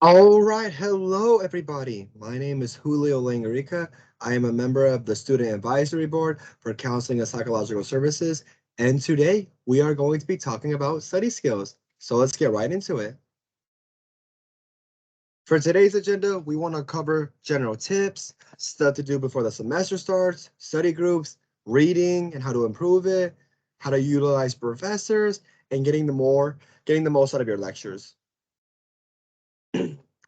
All right, hello everybody. My name is Julio Langarica. I am a member of the Student Advisory Board for Counseling and Psychological Services, and today we are going to be talking about study skills. So let's get right into it. For today's agenda, we want to cover general tips, stuff to do before the semester starts, study groups, reading and how to improve it, how to utilize professors, and getting the most out of your lectures.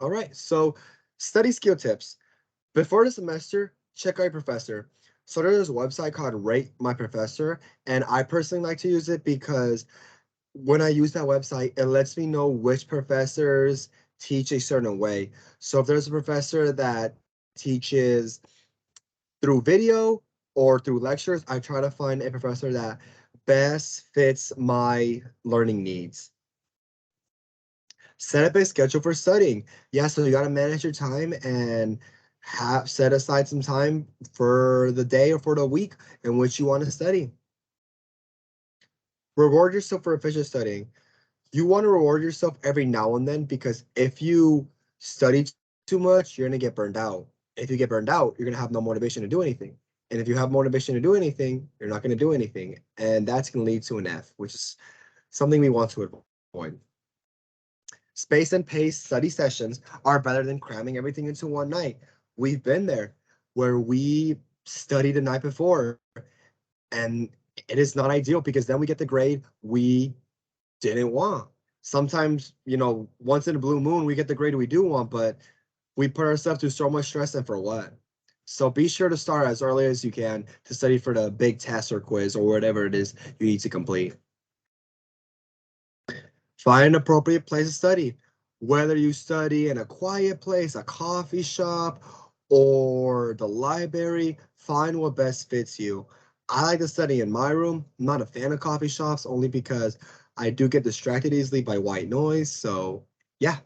All right, so study skill tips. Before the semester, check out your professor. So there's a website called Rate My Professor, and I personally like to use it because when I use that website, it lets me know which professors teach a certain way. So if there's a professor that teaches through video or through lectures, I try to find a professor that best fits my learning needs. Set up a schedule for studying. Yeah, so you got to manage your time and have set aside some time for the day or for the week in which you want to study. Reward yourself for efficient studying. You want to reward yourself every now and then because if you study too much, you're going to get burned out. If you get burned out, you're going to have no motivation to do anything. And if you have motivation to do anything, you're not going to do anything. And that's going to lead to an F, which is something we want to avoid. Space and pace study sessions are better than cramming everything into one night. We've been there where we studied the night before, and it is not ideal because then we get the grade we didn't want. Sometimes, once in a blue moon, we get the grade we do want, but we put ourselves through so much stress and for what? So be sure to start as early as you can to study for the big test or quiz or whatever it is you need to complete. Find an appropriate place to study. Whether you study in a quiet place, a coffee shop, or the library, find what best fits you. I like to study in my room. I'm not a fan of coffee shops only because I do get distracted easily by white noise. So, yeah.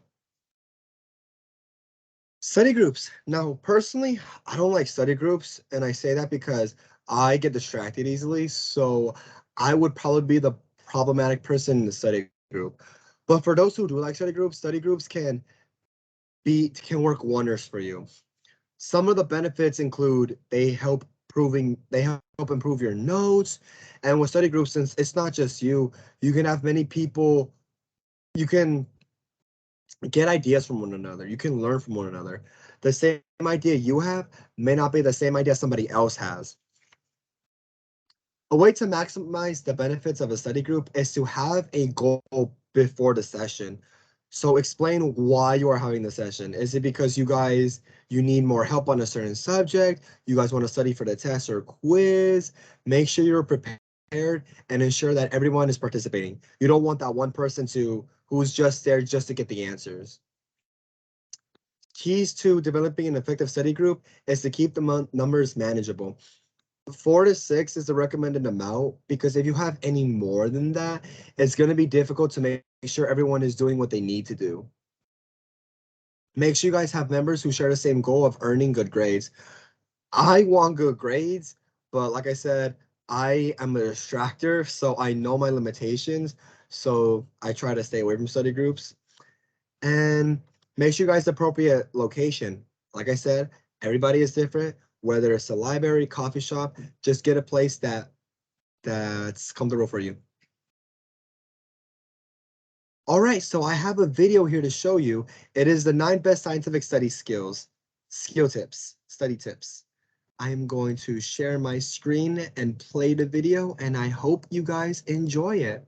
Study groups. Now, personally, I don't like study groups, and I say that because I get distracted easily. So, I would probably be the problematic person in the study group. But for those who do like study groups can work wonders for you. Some of the benefits include they help improve your notes, and with study groups, since it's not just you can have many people, you can get ideas from one another. You can learn from one another. The same idea you have may not be the same idea somebody else has. A way to maximize the benefits of a study group is to have a goal before the session. So explain why you are having the session. Is it because you need more help on a certain subject? You guys want to study for the test or quiz? Make sure you're prepared and ensure that everyone is participating. You don't want that one person who's just there just to get the answers. Keys to developing an effective study group is to keep the numbers manageable. 4 to 6 is the recommended amount because if you have any more than that, it's going to be difficult to make sure everyone is doing what they need to do. Make sure you guys have members who share the same goal of earning good grades. I want good grades, but like I said, I am a distractor, so I know my limitations. So I try to stay away from study groups and make sure you guys appropriate location. Like I said, everybody is different. Whether it's a library, coffee shop, just get a place that's comfortable for you. All right, so I have a video here to show you. It is the 9 best scientific study tips. I am going to share my screen and play the video, and I hope you guys enjoy it.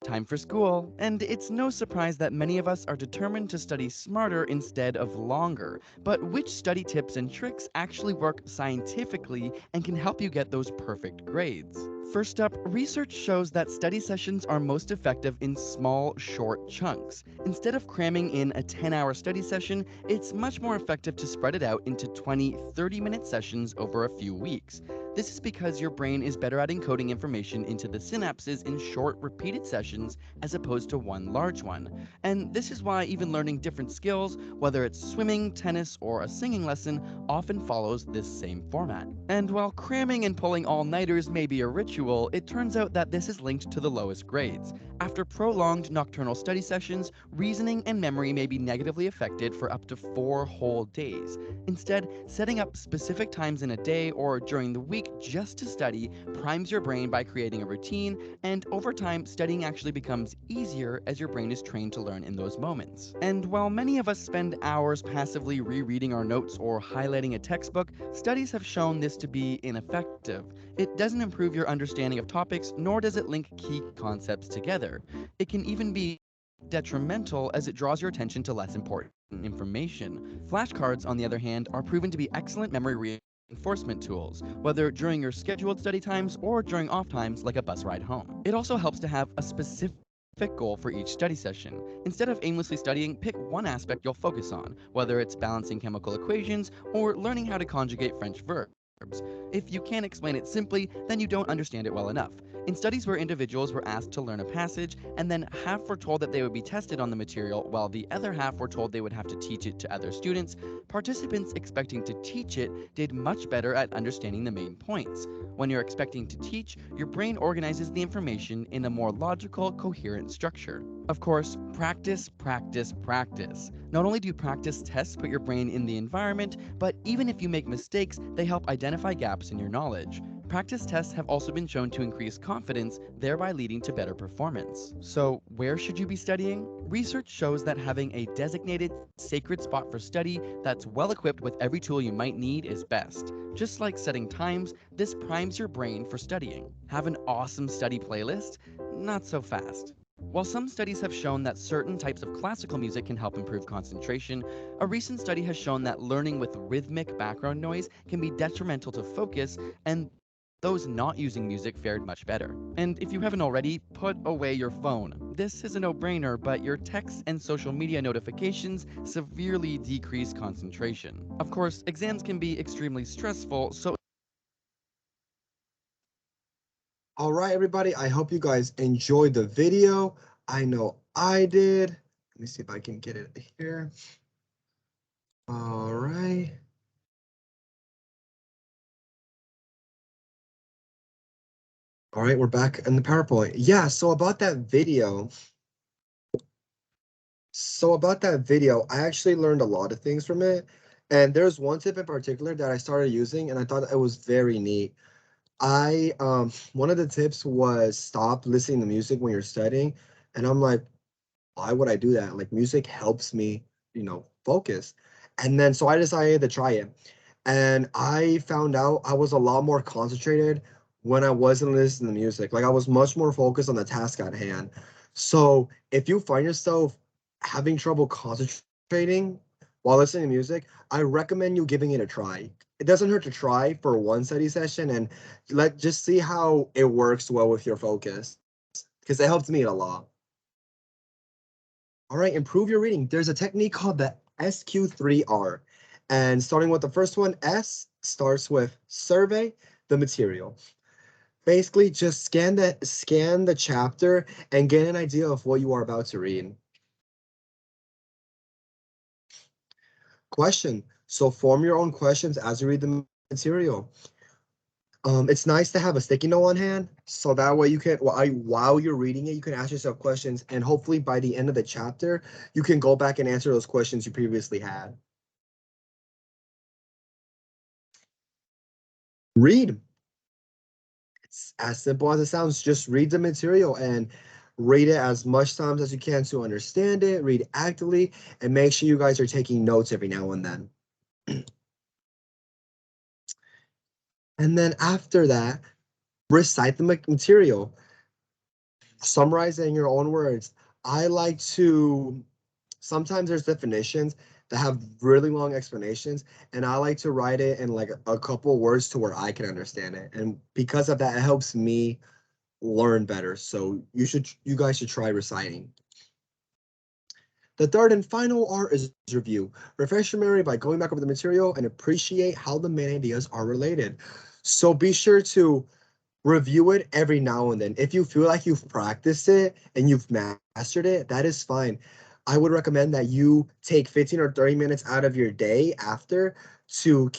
Time for school, and it's no surprise that many of us are determined to study smarter instead of longer. But which study tips and tricks actually work scientifically and can help you get those perfect grades? First up, research shows that study sessions are most effective in small, short chunks. Instead of cramming in a 10-hour study session, it's much more effective to spread it out into 20, 30-minute sessions over a few weeks. This is because your brain is better at encoding information into the synapses in short, repeated sessions as opposed to one large one. And this is why even learning different skills, whether it's swimming, tennis, or a singing lesson, often follows this same format. And while cramming and pulling all nighters may be a ritual, unusual, it turns out that this is linked to the lowest grades. After prolonged nocturnal study sessions, reasoning and memory may be negatively affected for up to 4 whole days. Instead, setting up specific times in a day or during the week just to study primes your brain by creating a routine, and over time, studying actually becomes easier as your brain is trained to learn in those moments. And while many of us spend hours passively rereading our notes or highlighting a textbook, studies have shown this to be ineffective. It doesn't improve your understanding of topics, nor does it link key concepts together. It can even be detrimental as it draws your attention to less important information. Flashcards, on the other hand, are proven to be excellent memory reinforcement tools, whether during your scheduled study times or during off times like a bus ride home. It also helps to have a specific goal for each study session. Instead of aimlessly studying, pick one aspect you'll focus on, whether it's balancing chemical equations or learning how to conjugate French verbs. If you can't explain it simply, then you don't understand it well enough. In studies where individuals were asked to learn a passage, and then half were told that they would be tested on the material, while the other half were told they would have to teach it to other students, participants expecting to teach it did much better at understanding the main points. When you're expecting to teach, your brain organizes the information in a more logical, coherent structure. Of course, practice, practice, practice. Not only do practice tests put your brain in the environment, but even if you make mistakes, they help identify gaps in your knowledge. Practice tests have also been shown to increase confidence, thereby leading to better performance. So, where should you be studying? Research shows that having a designated, sacred spot for study that's well equipped with every tool you might need is best. Just like setting times, this primes your brain for studying. Have an awesome study playlist? Not so fast. While some studies have shown that certain types of classical music can help improve concentration, a recent study has shown that learning with rhythmic background noise can be detrimental to focus, and those not using music fared much better. And if you haven't already, put away your phone. This is a no-brainer, but your texts and social media notifications severely decrease concentration. Of course, exams can be extremely stressful, so All right, everybody. I hope you guys enjoyed the video. I know I did. Let me see if I can get it here. All right. All right, we're back in the PowerPoint. Yeah, so about that video. I actually learned a lot of things from it. And there's one tip in particular that I started using, and I thought it was very neat. One of the tips was stop listening to music when you're studying. And I'm like, why would I do that? Like music helps me, focus. And then so I decided to try it. And I found out I was a lot more concentrated when I wasn't listening to music. Like I was much more focused on the task at hand. So if you find yourself having trouble concentrating while listening to music, I recommend you giving it a try. It doesn't hurt to try for one study session and just see how it works well with your focus because it helped me a lot. All right, improve your reading. There's a technique called the SQ3R. And starting with the first one, S starts with survey the material. Basically, just scan the chapter and get an idea of what you are about to read. Question. So form your own questions as you read the material. It's nice to have a sticky note on hand, so that way you can, while you're reading it, you can ask yourself questions, and hopefully by the end of the chapter, you can go back and answer those questions you previously had. Read. It's as simple as it sounds. Just read the material and read it as much times as you can to understand it. Read actively, and make sure you guys are taking notes every now and then. And then after that, recite the material. Summarize it in your own words. I like to, sometimes there's definitions that have really long explanations, and I like to write it in like a couple words to where I can understand it. And because of that, it helps me learn better. So you guys should try reciting. The third and final R is review. Refresh your memory by going back over the material and appreciate how the main ideas are related. So be sure to review it every now and then. If you feel like you've practiced it and you've mastered it, that is fine. I would recommend that you take 15 or 30 minutes out of your day after to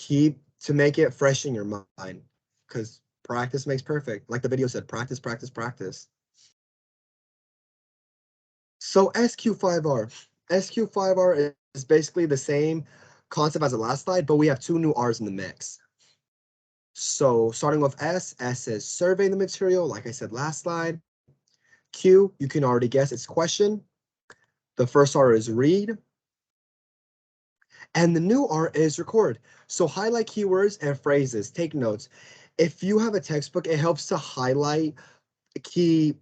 make it fresh in your mind. Because Practice makes perfect. Like the video said, practice, practice, practice. So SQ5R. SQ5R is basically the same concept as the last slide, but we have two new R's in the mix. So starting with S is survey the material, like I said last slide. Q, you can already guess, it's question. The first R is read. And the new R is record. So highlight keywords and phrases, take notes. If you have a textbook, it helps to highlight key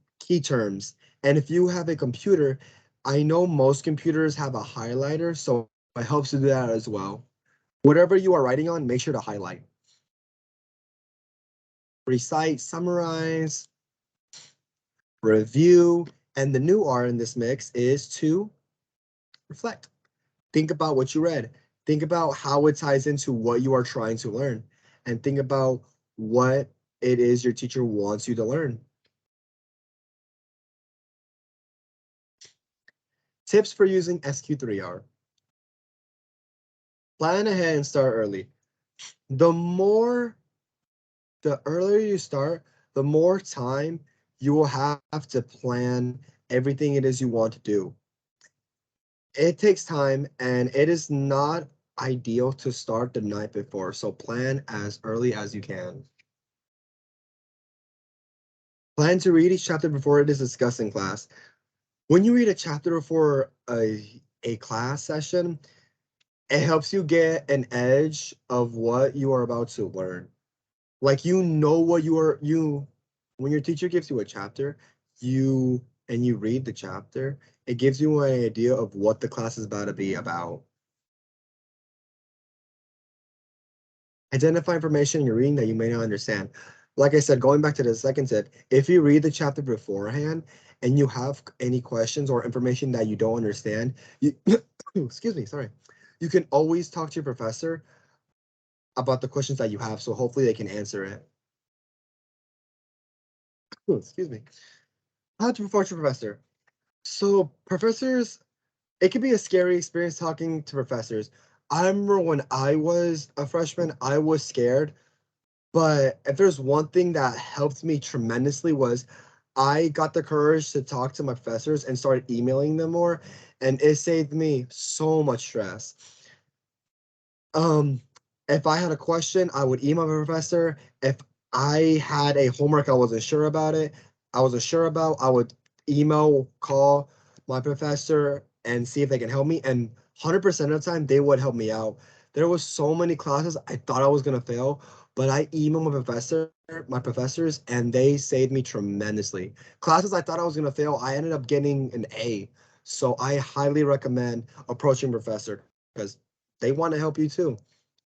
terms. And if you have a computer, I know most computers have a highlighter, so it helps to do that as well. Whatever you are writing on, make sure to highlight. Recite, summarize, review, and the new R in this mix is to reflect. Think about what you read. Think about how it ties into what you are trying to learn, and think about what it is your teacher wants you to learn. Tips for using SQ3R. Plan ahead and start early. The earlier you start, the more time you will have to plan everything it is you want to do. It takes time and it is not ideal to start the night before, so plan as early as you can. Plan to read each chapter before it is discussed in class. When you read a chapter before a class session, it helps you get an edge of what you are about to learn. Like you know what when your teacher gives you a chapter, you read the chapter, it gives you an idea of what the class is about to be about. Identify information you're reading that you may not understand. Like I said, going back to the second tip, if you read the chapter beforehand and you have any questions or information that you don't understand, you excuse me, sorry. You can always talk to your professor about the questions that you have, so hopefully they can answer it. Excuse me. How to report to your professor. So professors, it can be a scary experience talking to professors. I remember when I was a freshman, I was scared. But if there's one thing that helped me tremendously was I got the courage to talk to my professors and started emailing them more, and it saved me so much stress. Um, if I had a question, I would email my professor. If I had a homework I wasn't sure about I would email, call my professor and see if they can help me. And 100% of the time, they would help me out. There was so many classes I thought I was gonna fail, but I emailed my professors, and they saved me tremendously. Classes I thought I was gonna fail, I ended up getting an A. So I highly recommend approaching professor because they want to help you too.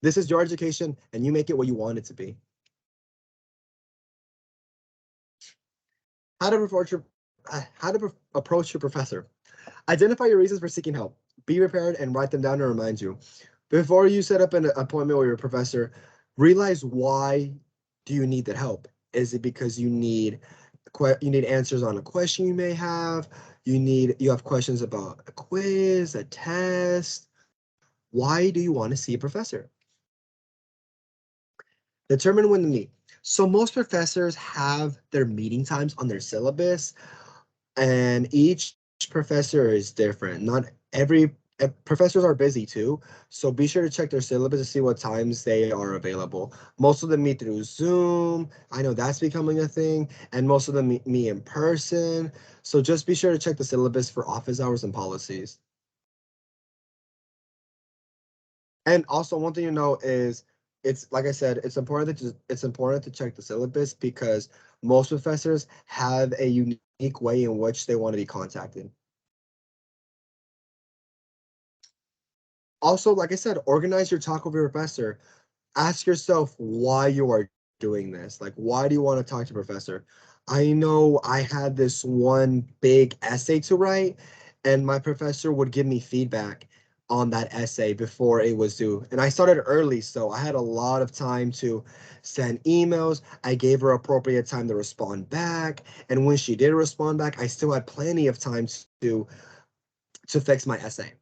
This is your education and you make it what you want it to be. How to approach your approach your professor. Identify your reasons for seeking help. Be prepared and write them down to remind you. Before you set up an appointment with your professor, realize why do you need that help? Is it because you need answers on a question you may have? You have questions about a quiz, a test. Why do you want to see a professor? Determine when to meet. So most professors have their meeting times on their syllabus, and each professor is different. Not every professors are busy too, so be sure to check their syllabus to see what times they are available. Most of them meet through Zoom. I know that's becoming a thing, and most of them meet in person. So just be sure to check the syllabus for office hours and policies. And also, one thing you know is it's like I said, it's important to check the syllabus because most professors have a unique way in which they want to be contacted. Also, like I said, organize your talk with your professor. Ask yourself why you are doing this. Like, why do you want to talk to professor? I know I had this one big essay to write, and my professor would give me feedback on that essay before it was due. And I started early, so I had a lot of time to send emails. I gave her appropriate time to respond back. And when she did respond back, I still had plenty of time to fix my essay.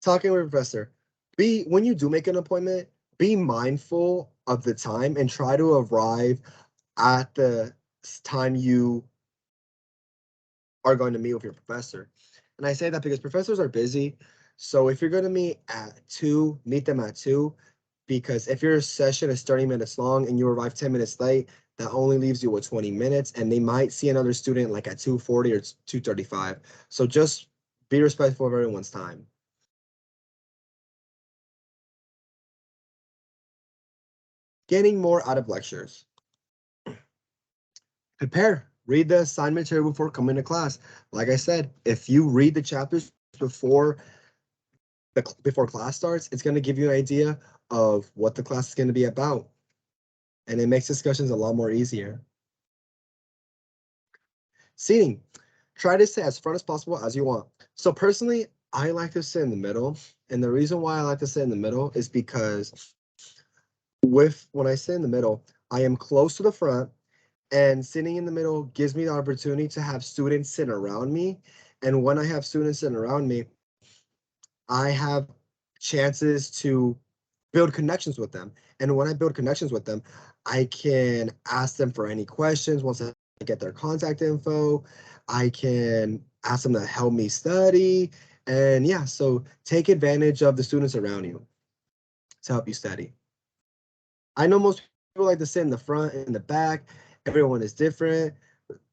Talking with professor. When you do make an appointment, be mindful of the time and try to arrive at the time you are going to meet with your professor. And I say that because professors are busy. So if you're going to meet at 2, meet them at 2, because if your session is 30 minutes long and you arrive 10 minutes late, that only leaves you with 20 minutes, and they might see another student like at 2:40 or 2:35. So just be respectful of everyone's time. Getting more out of lectures. Prepare. Read the assignment material before coming to class. Like I said, if you read the chapters before class starts, it's going to give you an idea of what the class is going to be about. And it makes discussions a lot more easier. Seating. Try to sit as front as possible as you want. So personally, I like to sit in the middle. And the reason why I like to sit in the middle is because when I sit in the middle, I am close to the front, and sitting in the middle gives me the opportunity to have students sit around me. And when I have students sitting around me, I have chances to build connections with them. And when I build connections with them, I can ask them for any questions once I get their contact info. I can ask them to help me study. And yeah, so take advantage of the students around you to help you study. I know most people like to sit in the front and the back. Everyone is different.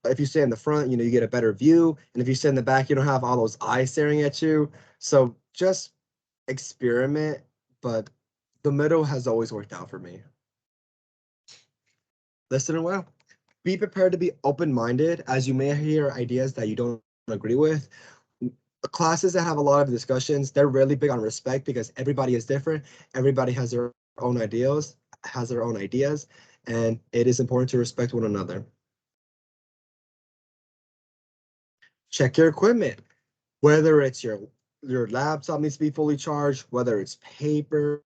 If you sit in the front, you get a better view. And if you sit in the back, you don't have all those eyes staring at you. So just experiment, but the middle has always worked out for me. Listen well. Be prepared to be open-minded, as you may hear ideas that you don't agree with. Classes that have a lot of discussions, they're really big on respect because everybody is different. Everybody has their own ideas, and it is important to respect one another. Check your equipment, whether it's your laptop needs to be fully charged, whether it's paper,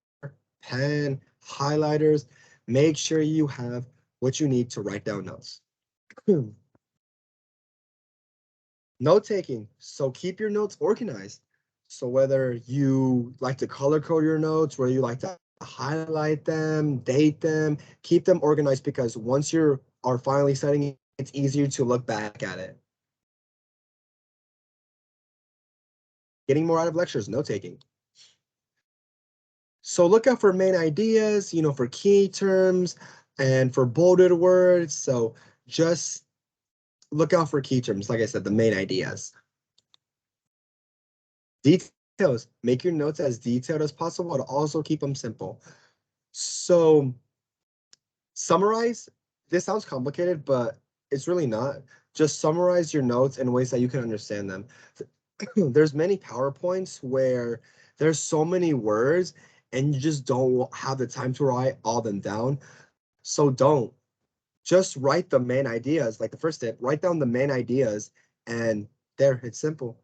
pen, highlighters. Make sure you have what you need to write down notes. Note taking. So keep your notes organized. So whether you like to color code your notes, whether you like to highlight them, date them, keep them organized, because once you are finally studying it, it's easier to look back at it. Getting more out of lectures, note taking. So look out for main ideas, for key terms and for bolded words. So just look out for key terms. Like I said, the main ideas. Details. Make your notes as detailed as possible and also keep them simple. So summarize. This sounds complicated, but it's really not. Just summarize your notes in ways that you can understand them. There's many PowerPoints where there's so many words and you just don't have the time to write all them down. So don't. Just write the main ideas. Like the first tip, write down the main ideas, and there, it's simple.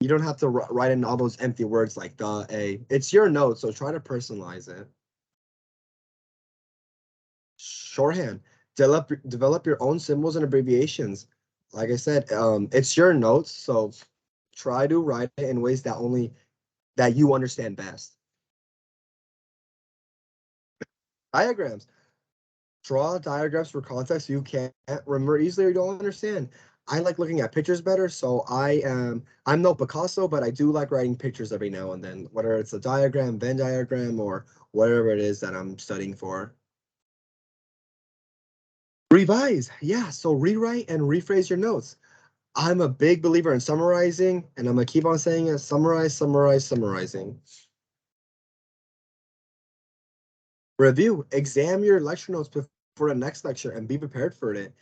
You don't have to write in all those empty words like the, a. It's your notes, so try to personalize it. Shorthand. Develop your own symbols and abbreviations. Like I said, it's your notes, so try to write it in ways that you understand best. Diagrams. Draw diagrams for context you can't remember easily or you don't understand. I like looking at pictures better, so I'm no Picasso, but I do like writing pictures every now and then, whether it's a diagram, Venn diagram, or whatever it is that I'm studying for. Revise. Yeah, so rewrite and rephrase your notes. I'm a big believer in summarizing, and I'm gonna keep on saying it: summarize, summarize, summarizing. Review. Examine your lecture notes before the next lecture and be prepared for it.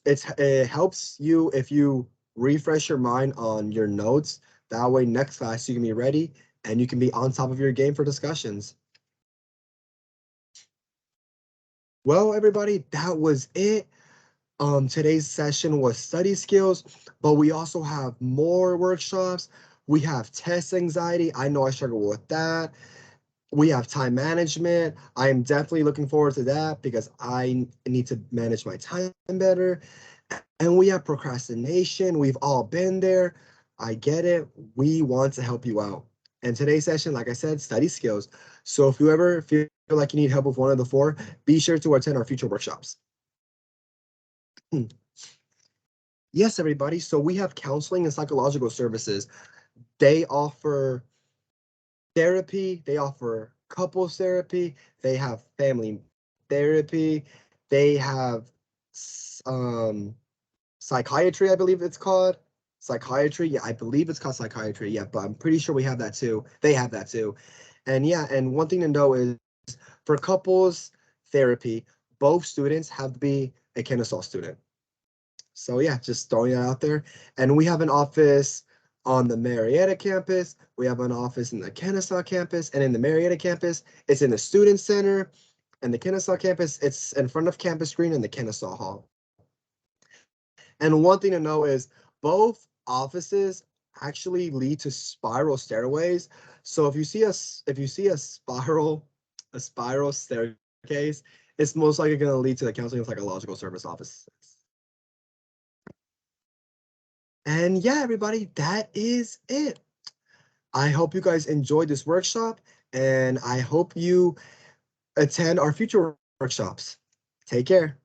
It helps you if you refresh your mind on your notes. That way, next class you can be ready and you can be on top of your game for discussions. Well, everybody, that was it. Today's session was study skills, but we also have more workshops. We have test anxiety. I know I struggle with that. We have time management. I am definitely looking forward to that because I need to manage my time better. And we have procrastination. We've all been there. I get it. We want to help you out. And today's session, like I said, study skills. So if you ever feel like you need help with one of the four, be sure to attend our future workshops. Yes, everybody. So we have counseling and psychological services. They offer therapy, they offer couples therapy, they have family therapy, they have psychiatry, I believe it's called. Psychiatry, yeah, I believe it's called psychiatry, yeah, but I'm pretty sure we have that too. They have that too. And yeah, and one thing to know is for couples therapy, both students have to be a Kennesaw student. So yeah, just throwing that out there. And we have an office on the Marietta campus. We have an office in the Kennesaw campus, and in the Marietta campus, it's in the student center. And the Kennesaw campus, it's in front of Campus Green in the Kennesaw Hall. And one thing to know is both offices actually lead to spiral stairways. So if you see a spiral staircase, it's most likely going to lead to the counseling and psychological service offices. And yeah, everybody, that is it. I hope you guys enjoyed this workshop, and I hope you attend our future workshops. Take care.